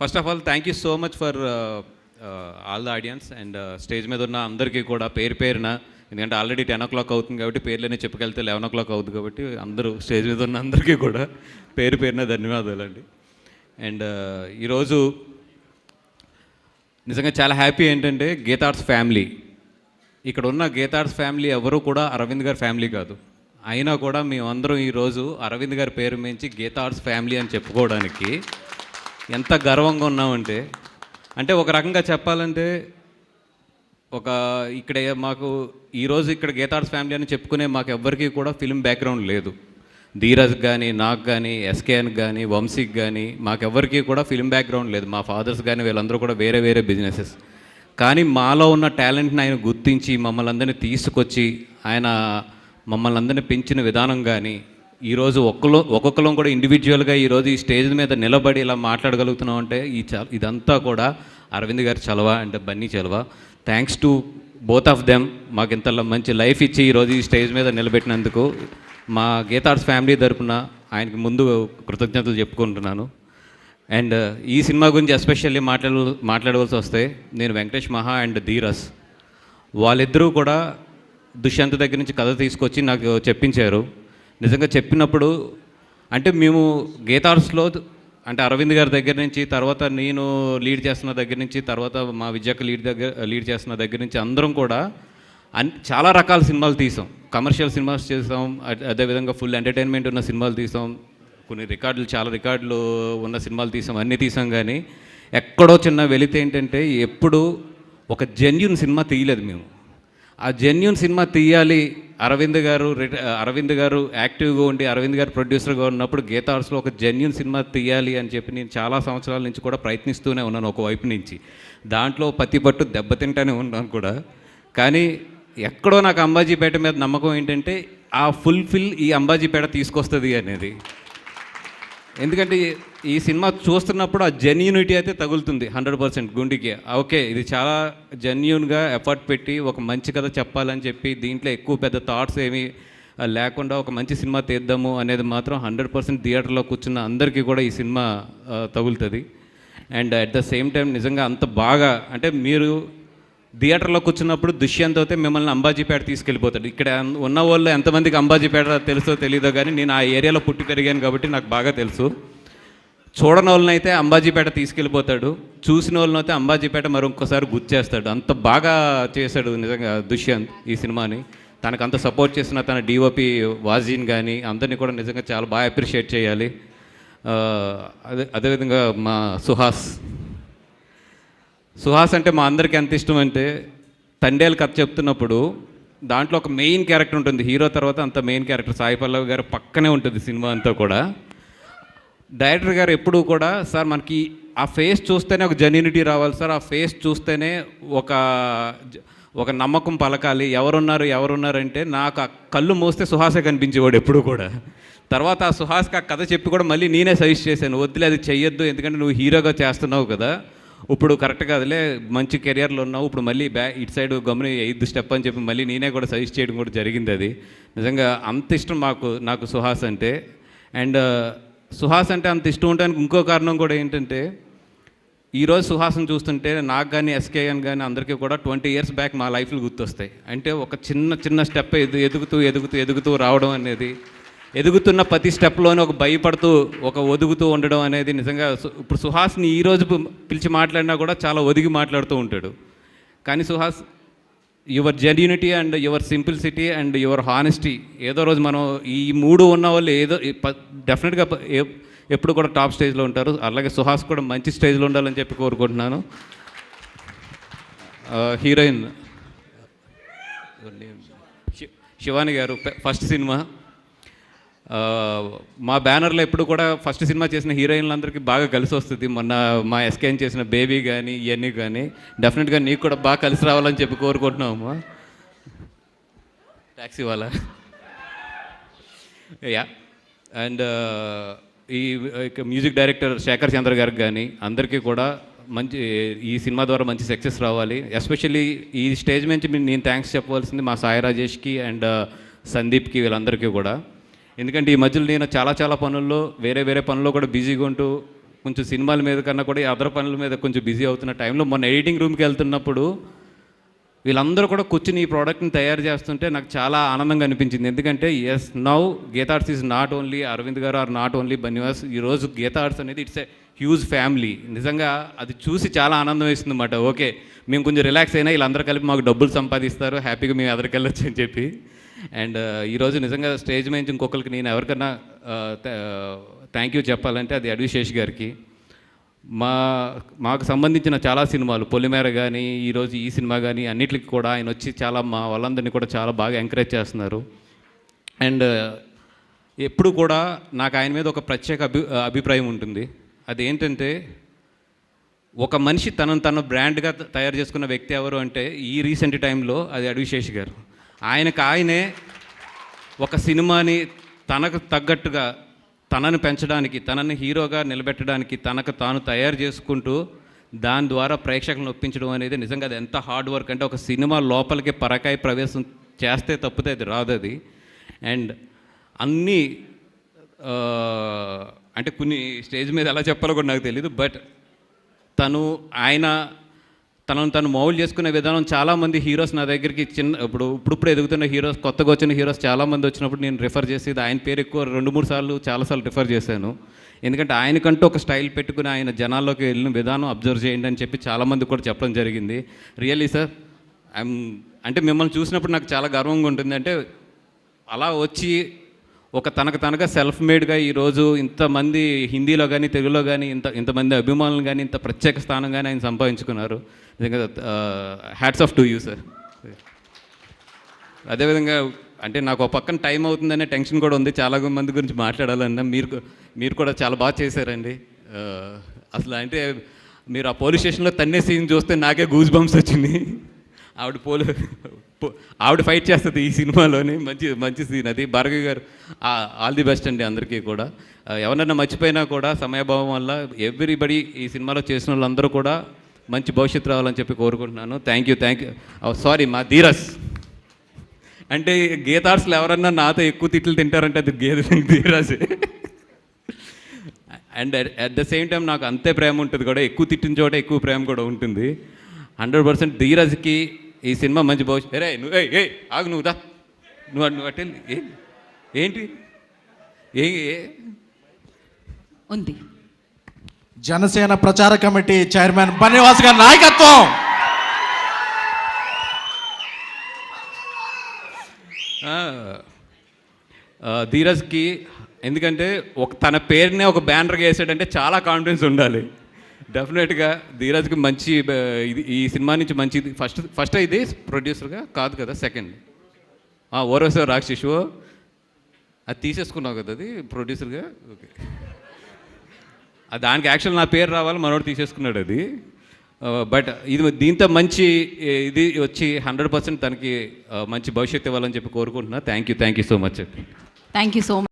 First of all thank you so much for all the audience and stage మీద ఉన్న అందరికీ కూడా పేరు పేరున, ఎందుకంటే ఆల్రెడీ 10 o'clock అవుతుంది కాబట్టి పేర్లనే చెప్పుకెళ్తే 11 o'clock అవుతుంది కాబట్టి అందరూ స్టేజ్ మీద ఉన్న అందరికీ కూడా పేరు పేరున ధన్యవాదాలు అండి. అండ్ ఈరోజు నిజంగా చాలా హ్యాపీ ఏంటంటే గీతార్ట్స్ ఫ్యామిలీ, ఇక్కడ ఉన్న గీతార్ట్స్ ఫ్యామిలీ ఎవరు కూడా అరవింద్ గారి ఫ్యామిలీ కాదు. అయినా కూడా మేమందరం ఈరోజు అరవింద్ గారి పేరు మించి గీతార్ట్స్ ఫ్యామిలీ అని చెప్పుకోవడానికి ఎంత గర్వంగా ఉన్నామంటే, అంటే ఒక రకంగా చెప్పాలంటే ఇక్కడ మాకు ఈరోజు ఇక్కడ గీతార్ట్స్ ఫ్యామిలీ అని చెప్పుకునే మాకు ఎవ్వరికీ కూడా ఫిల్మ్ బ్యాక్గ్రౌండ్ లేదు. ధీరజ్ కానీ, నాకు కానీ, ఎస్కేఎన్కి కానీ, వంశీకి కానీ మాకెవ్వరికీ కూడా ఫిల్మ్ బ్యాక్గ్రౌండ్ లేదు. మా ఫాదర్స్ కానీ వీళ్ళందరూ కూడా వేరే వేరే బిజినెసెస్. కానీ మాలో ఉన్న టాలెంట్ని ఆయన గుర్తించి మమ్మల్ని అందరినీ తీసుకొచ్చి ఆయన మమ్మల్ని అందరినీ పెంచిన విధానం కానీ, ఈరోజు ఒక్కొక్కరం కూడా ఇండివిజువల్గా ఈరోజు ఈ స్టేజ్ మీద నిలబడి ఇలా మాట్లాడగలుగుతున్నాం అంటే ఇదంతా కూడా అరవింద్ గారి చలవ అంటే బన్నీ చలవ. Thanks to both of them మాకు ఇంత మంచి లైఫ్ ఇచ్చి ఈరోజు ఈ స్టేజ్ మీద నిలబెట్టినందుకు మా గీతార్ట్స్ ఫ్యామిలీ తరపున ఆయనకి ముందు కృతజ్ఞతలు చెప్పుకుంటున్నాను. అండ్ ఈ సినిమా గురించి ఎస్పెషల్లీ మాట్లాడవలసి వస్తే నేను వెంకటేష్ మహా అండ్ ధీరస్ వాళ్ళిద్దరూ కూడా దుష్యంత్ దగ్గర నుంచి కథ తీసుకొచ్చి నాకు చెప్పించారు. నిజంగా చెప్పినప్పుడు అంటే మేము గీతార్ట్స్లో అంటే అరవింద్ గారి దగ్గర నుంచి, తర్వాత నేను లీడ్ చేస్తున్న దగ్గర నుంచి, తర్వాత మా విద్యకు లీడ్ చేస్తున్న దగ్గర నుంచి అందరం కూడా చాలా రకాల సినిమాలు తీసాం. కమర్షియల్ సినిమాస్ చేసాం, అదేవిధంగా ఫుల్ ఎంటర్టైన్మెంట్ ఉన్న సినిమాలు తీసాం, కొన్ని చాలా రికార్డులు ఉన్న సినిమాలు తీసాం, అన్నీ తీసాం. కానీ ఎక్కడో చిన్న వెలితే ఏంటంటే ఎప్పుడు ఒక జెన్యూన్ సినిమా తీయలేదు మేము. ఆ జెన్యూన్ సినిమా తీయాలి, అరవింద్ గారు యాక్టివ్గా ఉండి అరవింద్ గారు ప్రొడ్యూసర్గా ఉన్నప్పుడు గీతార్ట్స్లో ఒక జెన్యూన్ సినిమా తీయాలి అని చెప్పి నేను చాలా సంవత్సరాల నుంచి కూడా ప్రయత్నిస్తూనే ఉన్నాను. ఒకవైపు నుంచి దాంట్లో పట్టు దెబ్బతింటానే ఉన్నాను కూడా. కానీ ఎక్కడో నాకు అంబాజీపేట మీద నమ్మకం ఏంటంటే ఆ ఫుల్ఫిల్ ఈ అంబాజీపేట తీసుకొస్తుంది అనేది. ఎందుకంటే ఈ సినిమా చూస్తున్నప్పుడు ఆ జెన్యూనిటీ అయితే తగులుతుంది 100% గుండెకి. ఓకే, ఇది చాలా జెన్యూన్గా ఎఫర్ట్ పెట్టి ఒక మంచి కథ చెప్పాలని చెప్పి దీంట్లో ఎక్కువ పెద్ద థాట్స్ ఏమీ లేకుండా ఒక మంచి సినిమా తీద్దాము అనేది మాత్రం 100% థియేటర్లో కూర్చున్న అందరికీ కూడా ఈ సినిమా తగులుతుంది. And at the same time నిజంగా అంత బాగా అంటే మీరు థియేటర్లో కూర్చున్నప్పుడు దుష్యంత్ అయితే మిమ్మల్ని అంబాజీపేట తీసుకెళ్ళిపోతాడు. ఇక్కడ ఉన్న వాళ్ళు ఎంతమందికి అంబాజీపేట తెలుసో తెలీదో కానీ నేను ఆ ఏరియాలో పుట్టి పెరిగాను కాబట్టి నాకు బాగా తెలుసు. చూడని వాళ్ళని అయితే అంబాజీపేట తీసుకెళ్ళిపోతాడు, చూసిన వాళ్ళని అయితే అంబాజీపేట మరొకసారి గుర్తు చేస్తాడు. అంత బాగా చేశాడు నిజంగా దుష్యంత్ ఈ సినిమాని. తనకు అంత సపోర్ట్ చేసిన తన డిఓపి వాజీన్ కానీ అందరినీ కూడా నిజంగా చాలా బాగా అప్రిషియేట్ చేయాలి. అదేవిధంగా మా సుహాస్ అంటే మా అందరికీ ఎంత ఇష్టం అంటే తండేలు కథ చెప్తున్నప్పుడు దాంట్లో ఒక మెయిన్ క్యారెక్టర్ ఉంటుంది. హీరో తర్వాత అంత మెయిన్ క్యారెక్టర్ సాయి పల్లవి గారు పక్కనే ఉంటుంది సినిమా అంతా కూడా. డైరెక్టర్ గారు ఎప్పుడూ కూడా సార్ మనకి ఆ ఫేస్ చూస్తేనే ఒక జెన్యూనిటీ రావాలి సార్, ఆ ఫేస్ చూస్తేనే ఒక నమ్మకం పలకాలి. ఎవరున్నారంటే నాకు ఆ కళ్ళు మూస్తే సుహాసే కనిపించేవాడు ఎప్పుడు కూడా. తర్వాత ఆ సుహాస్కి ఆ కథ చెప్పి కూడా మళ్ళీ నేనే సజెస్ట్ చేశాను, వద్దులే అది చెయ్యొద్దు, ఎందుకంటే నువ్వు హీరోగా చేస్తున్నావు కదా, ఇప్పుడు కరెక్ట్ కాదులే, మంచి కెరియర్లో ఉన్నావు, ఇప్పుడు మళ్ళీ ఇటు సైడ్ గమ్ముని 5th స్టెప్ అని చెప్పి మళ్ళీ నేనే కూడా సజెస్ట్ చేయడం కూడా జరిగింది. అది నిజంగా అంత ఇష్టం నాకు సుహాస్ అంటే. అండ్ సుహాస్ అంటే అంత ఇష్టం ఉండడానికి ఇంకో కారణం కూడా ఏంటంటే ఈరోజు సుహాస్ని చూస్తుంటే నాకు కానీ ఎస్కేఎన్ కానీ అందరికీ కూడా 20 years బ్యాక్ మా లైఫ్లో గుర్తొస్తాయి. అంటే ఒక చిన్న స్టెప్ ఎదుగుతూ రావడం అనేది, ఎదుగుతున్న ప్రతి స్టెప్లోనే ఒక భయపడుతూ ఒదుగుతూ ఉండడం అనేది నిజంగా ఇప్పుడు సుహాస్ని ఈరోజు పిలిచి మాట్లాడినా కూడా చాలా ఒదిగి మాట్లాడుతూ ఉంటాడు. కానీ Suhas your genuinity and your simplicity and your honesty, ఏదో రోజు మనం ఈ 3 ఉన్న వాళ్ళు ఏదో డెఫినెట్గా ఎప్పుడు కూడా టాప్ స్టేజ్లో ఉంటారు. అలాగే సుహాస్ కూడా మంచి స్టేజ్లో ఉండాలని చెప్పి కోరుకుంటున్నాను. హీరోయిన్ శివాని గారు ఫస్ట్ సినిమా, మా బ్యానర్లో ఎప్పుడు కూడా ఫస్ట్ సినిమా చేసిన హీరోయిన్లందరికీ బాగా కలిసి వస్తుంది. మొన్న మా ఎస్కేఎన్ చేసిన బేబీ కానీ ఇవన్నీ కానీ డెఫినెట్గా నీకు కూడా బాగా కలిసి రావాలని చెప్పి కోరుకుంటున్నాము. ట్యాక్సీ వాళ్ళ యా. అండ్ ఈ మ్యూజిక్ డైరెక్టర్ శేఖర్ చంద్ర గారికి కానీ అందరికీ కూడా ఈ సినిమా ద్వారా మంచి సక్సెస్ రావాలి. ఎస్పెషల్లీ ఈ స్టేజ్ నుంచి నేను థ్యాంక్స్ చెప్పవలసింది మా సాయి రాజేష్కి అండ్ సందీప్కి, వీళ్ళందరికీ కూడా. ఎందుకంటే ఈ మధ్యలో నేను చాలా పనుల్లో వేరే పనుల్లో కూడా బిజీగా ఉంటూ కొంచెం సినిమాల మీద కన్నా కూడా ఈ అదర్ పనుల మీద కొంచెం బిజీ అవుతున్న టైంలో మొన్న ఎడిటింగ్ రూమ్కి వెళ్తున్నప్పుడు వీళ్ళందరూ కూడా కూర్చుని ఈ ప్రోడక్ట్ని తయారు చేస్తుంటే నాకు చాలా ఆనందంగా అనిపించింది. ఎందుకంటే as now Geetha arts is not only Aravind గారు ఆర్ నాట్ ఓన్లీ బన్నివాస్. ఈరోజు గీతా ఆర్ట్స్ అనేది ఇట్స్ ఏ హ్యూజ్ ఫ్యామిలీ. నిజంగా అది చూసి చాలా ఆనందం వేస్తుంది అన్నమాట. ఓకే, మేము కొంచెం రిలాక్స్ అయినా వీళ్ళందరూ కలిపి మాకు డబ్బులు సంపాదిస్తారు, హ్యాపీగా మేము ఎదరికి వెళ్ళొచ్చు అని చెప్పి. అండ్ ఈరోజు నిజంగా స్టేజ్ మీద ఇంకొకరికి నేను ఎవరికన్నా థ్యాంక్ యూ చెప్పాలంటే అది అడ్విశేష్ గారికి. మాకు సంబంధించిన చాలా సినిమాలు పొలిమేర కానీ ఈరోజు ఈ సినిమా కానీ అన్నిటికి కూడా ఆయన వచ్చి చాలా మా వాళ్ళందరినీ కూడా చాలా బాగా ఎంకరేజ్ చేస్తున్నారు. అండ్ ఎప్పుడు కూడా నాకు ఆయన మీద ఒక ప్రత్యేక అభిప్రాయం ఉంటుంది. అదేంటంటే ఒక మనిషి తన బ్రాండ్గా తయారు చేసుకున్న వ్యక్తి ఎవరు అంటే ఈ రీసెంట్ టైంలో అది అడ్విశేష్ గారు. ఆయనే ఒక సినిమాని తనకు తగ్గట్టుగా తనను పెంచడానికి, తనని హీరోగా నిలబెట్టడానికి తనకు తాను తయారు చేసుకుంటూ దాని ద్వారా ప్రేక్షకులను ఒప్పించడం అనేది నిజంగా అది ఎంత హార్డ్ వర్క్ అంటే ఒక సినిమా లోపలికి పరకాయ ప్రవేశం చేస్తే తప్పితే అది రాదు అది. అండ్ అన్నీ అంటే కొన్ని స్టేజ్ మీద ఎలా చెప్పాలో కూడా నాకు తెలీదు. బట్ తను మౌల్డ్ చేసుకునే విధానం చాలామంది హీరోస్ నా దగ్గరికి ఇప్పుడు ఎదుగుతున్న హీరోస్, కొత్తగా వచ్చిన హీరోస్ చాలామంది వచ్చినప్పుడు నేను రిఫర్ చేసేది ఆయన పేరు ఎక్కువ 2-3 సార్లు చాలాసార్లు రిఫర్ చేశాను. ఎందుకంటే ఆయనకంటూ ఒక స్టైల్ పెట్టుకుని ఆయన జనాల్లోకి వెళ్ళిన విధానం అబ్జర్వ్ చేయండి అని చెప్పి చాలామంది కూడా చెప్పడం జరిగింది. రియల్లీ సార్ అంటే మిమ్మల్ని చూసినప్పుడు నాకు చాలా గర్వంగా ఉంటుంది. అంటే అలా వచ్చి ఒక తనగా సెల్ఫ్ మేడ్గా ఈరోజు ఇంతమంది హిందీలో కానీ తెలుగులో కానీ ఇంతమంది అభిమానులు కానీ ఇంత ప్రత్యేక స్థానం కానీ ఆయన సంపాదించుకున్నారు. నిజంగా hats off to you sir. అదేవిధంగా అంటే నాకు ఒక పక్కన టైం అవుతుందనే టెన్షన్ కూడా ఉంది, చాలా మంది గురించి మాట్లాడాలన్నా. మీరు కూడా చాలా బాగా చేశారండి. అసలు అంటే మీరు ఆ పోలీస్ స్టేషన్లో తన్నే సీన్ చూస్తే నాకే గూస్ బంప్స్ వచ్చింది. ఆవిడ ఫైట్ చేస్తుంది ఈ సినిమాలోని, మంచి సీన్ అది. భార్గవి గారు ఆల్ ది బెస్ట్ అండి అందరికీ కూడా. ఎవరన్నా మర్చిపోయినా కూడా సమయభావం వల్ల ఎవ్రీబడి ఈ సినిమాలో చేసిన వాళ్ళందరూ కూడా మంచి భవిష్యత్తు రావాలని చెప్పి కోరుకుంటున్నాను. Thank you. సారీ మా ధీరస్ అంటే గీతార్స్లో ఎవరన్నా నాతో ఎక్కువ తిట్లు తింటారంటే అది ధీరస్. And at the same time నాకు అంతే ప్రేమ ఉంటుంది కూడా, ఎక్కువ తిట్టిన చోట ఎక్కువ ప్రేమ కూడా ఉంటుంది. 100% ధీరజ్కి ఈ సినిమా మంచి భవిష్యత్తు. నువ్వు ఆగు, నువ్వు అట్టే ఏంటి ఉంది. జనసేన ప్రచార కమిటీ చైర్మన్ బన్నివాస్ గారి నాయకత్వం. ధీరజ్కి ఎందుకంటే తన పేరునే ఒక బ్యానర్గా వేసాడంటే చాలా కాన్ఫిడెన్స్ ఉండాలి. డెఫినెట్గా ధీరజ్కి మంచి ఈ సినిమా నుంచి మంచిది. ఫస్ట్ ఇది ప్రొడ్యూసర్గా కాదు కదా, సెకండ్ ఓరవశివ రాక్షసు అది తీసేసుకున్నావు కదా, అది ప్రొడ్యూసర్గా. ఓకే, దానికి యాక్చువల్ నా పేరు రావాలి, మనోడు తీసేసుకున్నాడు అది. బట్ దీంతో మంచి ఇది వచ్చి 100% తనకి మంచి భవిష్యత్తు ఇవ్వాలని చెప్పి కోరుకుంటున్నా. Thank you so much. Thank you so much.